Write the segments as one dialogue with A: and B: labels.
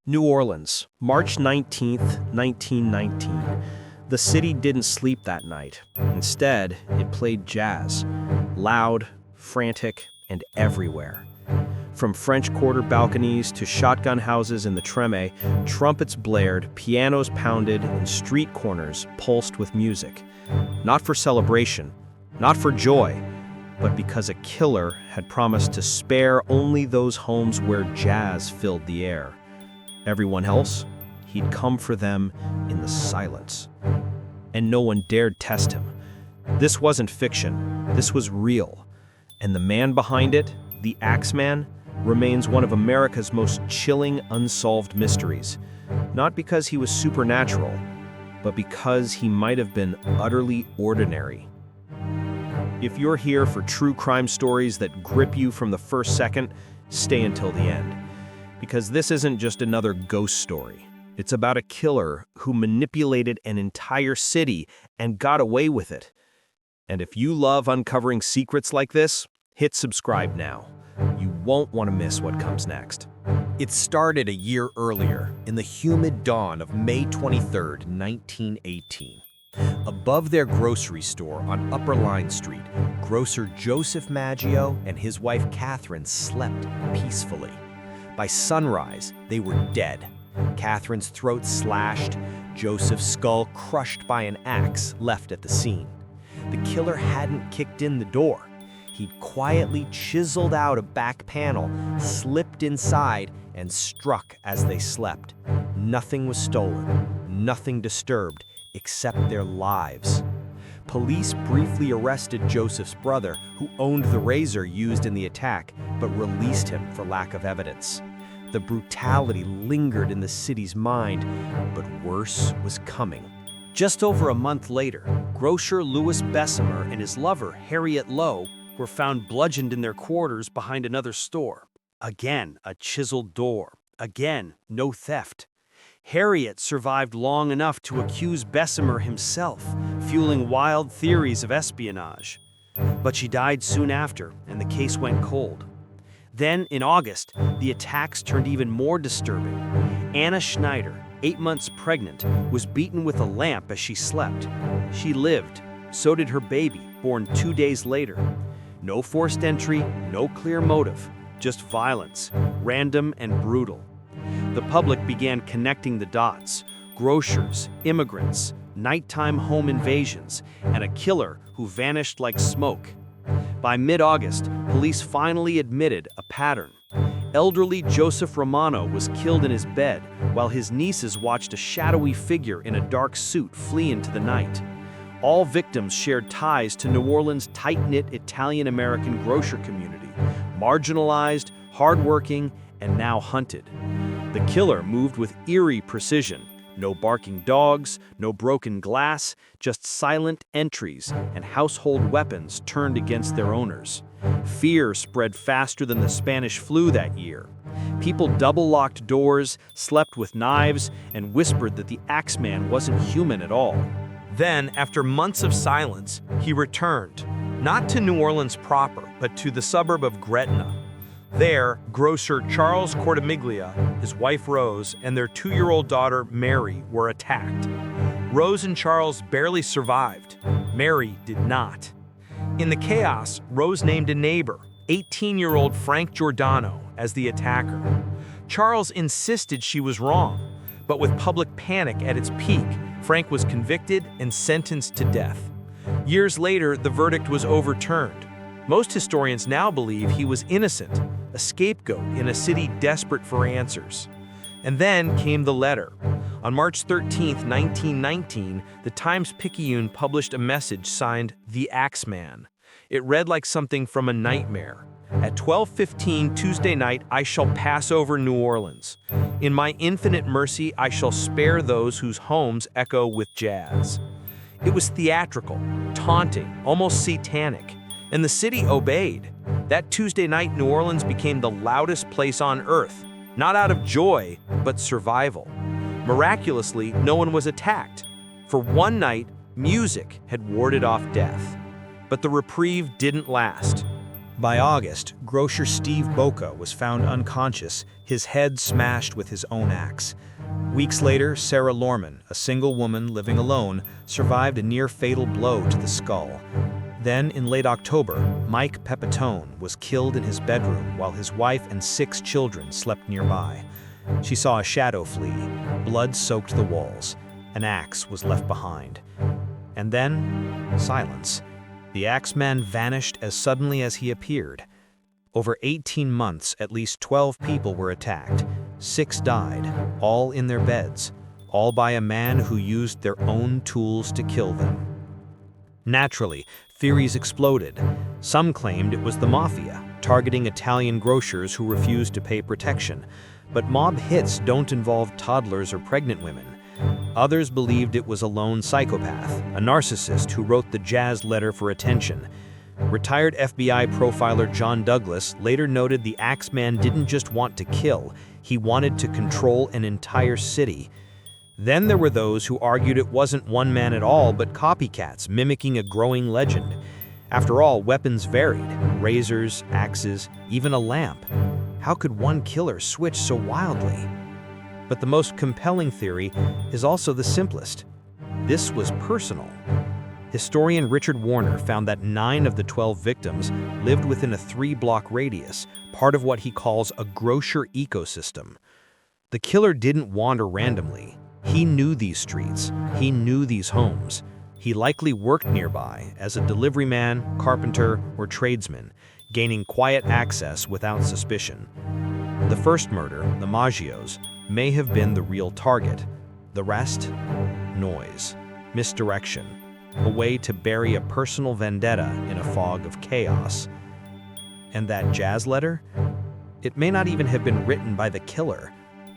A: New Orleans, March 19th, 1919. The city didn't sleep that night. Instead, it played jazz. Loud, frantic, and everywhere. From French Quarter balconies to shotgun houses in the Treme, trumpets blared, pianos pounded, and street corners pulsed with music. Not for celebration, not for joy, but because a killer had promised to spare only those homes where jazz filled the air. Everyone else, he'd come for them in the silence. And no one dared test him. This wasn't fiction, this was real. And the man behind it, the Axeman, remains one of America's most chilling unsolved mysteries. Not because he was supernatural, but because he might have been utterly ordinary. If you're here for true crime stories that grip you from the first second, stay until the end. Because this isn't just another ghost story. It's about a killer who manipulated an entire city and got away with it. And if you love uncovering secrets like this, hit subscribe now. You won't want to miss what comes next.
B: It started a year earlier, in the humid dawn of May 23rd, 1918. Above their grocery store on Upper Line Street, grocer Joseph Maggio and his wife Catherine slept peacefully. By sunrise, they were dead. Catherine's throat slashed, Joseph's skull crushed by an axe left at the scene. The killer hadn't kicked in the door. He'd quietly chiseled out a back panel, slipped inside, and struck as they slept. Nothing was stolen, nothing disturbed, except their lives. Police briefly arrested Joseph's brother, who owned the razor used in the attack, but released him for lack of evidence. The brutality lingered in the city's mind, but worse was coming. Just over a month later, grocer Louis Bessemer and his lover, Harriet Lowe, were found bludgeoned in their quarters behind another store. Again, a chiseled door. Again, no theft. Harriet survived long enough to accuse Bessemer himself, fueling wild theories of espionage. But she died soon after, and the case went cold. Then, in August, the attacks turned even more disturbing. Anna Schneider, 8 months pregnant, was beaten with a lamp as she slept. She lived. So did her baby, born 2 days later. No forced entry, no clear motive, just violence, random and brutal. The public began connecting the dots: grocers, immigrants, nighttime home invasions, and a killer who vanished like smoke. By mid-August, police finally admitted a pattern. Elderly Joseph Romano was killed in his bed, while his nieces watched a shadowy figure in a dark suit flee into the night. All victims shared ties to New Orleans' tight-knit Italian-American grocer community, marginalized, hardworking, and now hunted. The killer moved with eerie precision. No barking dogs, no broken glass, just silent entries and household weapons turned against their owners. Fear spread faster than the Spanish flu that year. People double-locked doors, slept with knives, and whispered that the Axeman wasn't human at all. Then, after months of silence, he returned, not to New Orleans proper, but to the suburb of Gretna. There, grocer Charles Cortimiglia, his wife Rose, and their 2-year-old daughter Mary were attacked. Rose and Charles barely survived. Mary did not. In the chaos, Rose named a neighbor, 18-year-old Frank Jordano, as the attacker. Charles insisted she was wrong, but with public panic at its peak, Frank was convicted and sentenced to death. Years later, the verdict was overturned. Most historians now believe he was innocent, a scapegoat in a city desperate for answers. And then came the letter. On March 13, 1919, the Times-Picayune published a message signed "The Axeman." It read like something from a nightmare. At 12:15 Tuesday night, I shall pass over New Orleans. In my infinite mercy, I shall spare those whose homes echo with jazz. It was theatrical, taunting, almost satanic, and the city obeyed. That Tuesday night, New Orleans became the loudest place on earth, not out of joy, but survival. Miraculously, no one was attacked. For one night, music had warded off death. But the reprieve didn't last. By August, grocer Steve Boca was found unconscious, his head smashed with his own axe. Weeks later, Sarah Lorman, a single woman living alone, survived a near-fatal blow to the skull. Then, in late October, Mike Pepitone was killed in his bedroom while his wife and 6 children slept nearby. She saw a shadow flee. Blood soaked the walls. An axe was left behind. And then, silence. The Axeman vanished as suddenly as he appeared. Over 18 months, at least 12 people were attacked. 6 died, all in their beds, all by a man who used their own tools to kill them. Naturally, theories exploded. Some claimed it was the mafia, targeting Italian grocers who refused to pay protection. But mob hits don't involve toddlers or pregnant women. Others believed it was a lone psychopath, a narcissist who wrote the jazz letter for attention. Retired FBI profiler John Douglas later noted the Axeman didn't just want to kill, he wanted to control an entire city. Then there were those who argued it wasn't one man at all, but copycats mimicking a growing legend. After all, weapons varied: razors, axes, even a lamp. How could one killer switch so wildly? But the most compelling theory is also the simplest. This was personal. Historian Richard Warner found that 9 of the 12 victims lived within a 3-block radius, part of what he calls a grocer ecosystem. The killer didn't wander randomly. He knew these streets. He knew these homes. He likely worked nearby as a delivery man, carpenter, or tradesman, gaining quiet access without suspicion. The first murder, the Maggios, may have been the real target. The rest? Noise, misdirection, a way to bury a personal vendetta in a fog of chaos. And that jazz letter? It may not even have been written by the killer.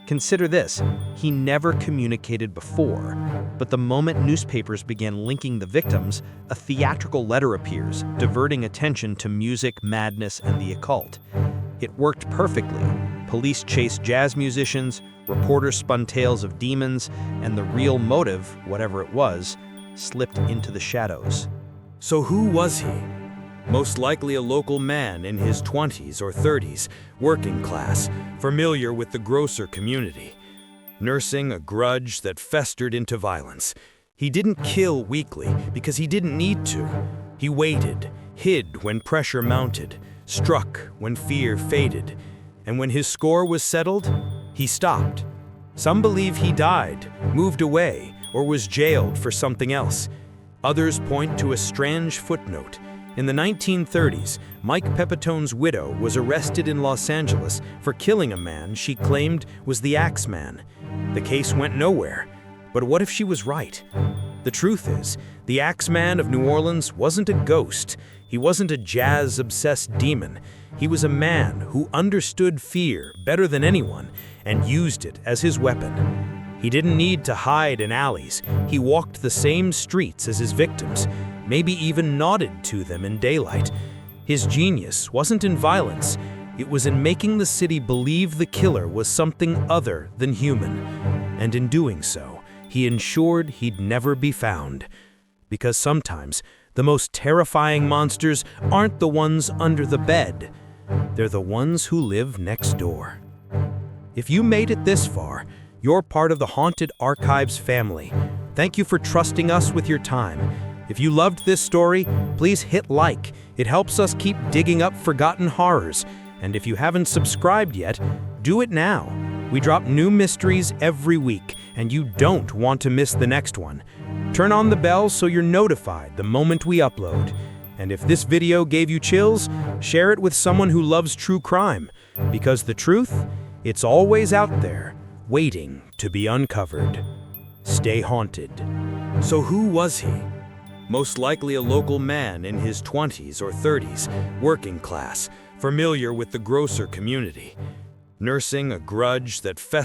B: Consider this, he never communicated before, but the moment newspapers began linking the victims, a theatrical letter appears, diverting attention to music, madness, and the occult. It worked perfectly. Police chased jazz musicians, reporters spun tales of demons, and the real motive, whatever it was, slipped into the shadows.
C: So who was he? Most likely a local man in his 20s or 30s, working class, familiar with the grocer community, nursing a grudge that festered into violence. He didn't kill weakly because he didn't need to. He waited, hid when pressure mounted, struck when fear faded, and when his score was settled, he stopped. Some believe he died, moved away, or was jailed for something else. Others point to a strange footnote. In the 1930s, Mike Pepitone's widow was arrested in Los Angeles for killing a man she claimed was the Axeman. The case went nowhere. But what if she was right? The truth is, the Axeman of New Orleans wasn't a ghost. He wasn't a jazz-obsessed demon. He was a man who understood fear better than anyone and used it as his weapon. He didn't need to hide in alleys. He walked the same streets as his victims, maybe even nodded to them in daylight. His genius wasn't in violence. It was in making the city believe the killer was something other than human. And in doing so, he ensured he'd never be found. Because sometimes, the most terrifying monsters aren't the ones under the bed. They're the ones who live next door. If you made it this far, you're part of the Haunted Archives family. Thank you for trusting us with your time. If you loved this story, please hit like. It helps us keep digging up forgotten horrors. And if you haven't subscribed yet, do it now. We drop new mysteries every week, and you don't want to miss the next one. Turn on the bell so you're notified the moment we upload. And if this video gave you chills, share it with someone who loves true crime. Because the truth, it's always out there, waiting to be uncovered. Stay haunted. So who was he? Most likely a local man in his 20s or 30s, working class, familiar with the grocer community, nursing a grudge that festered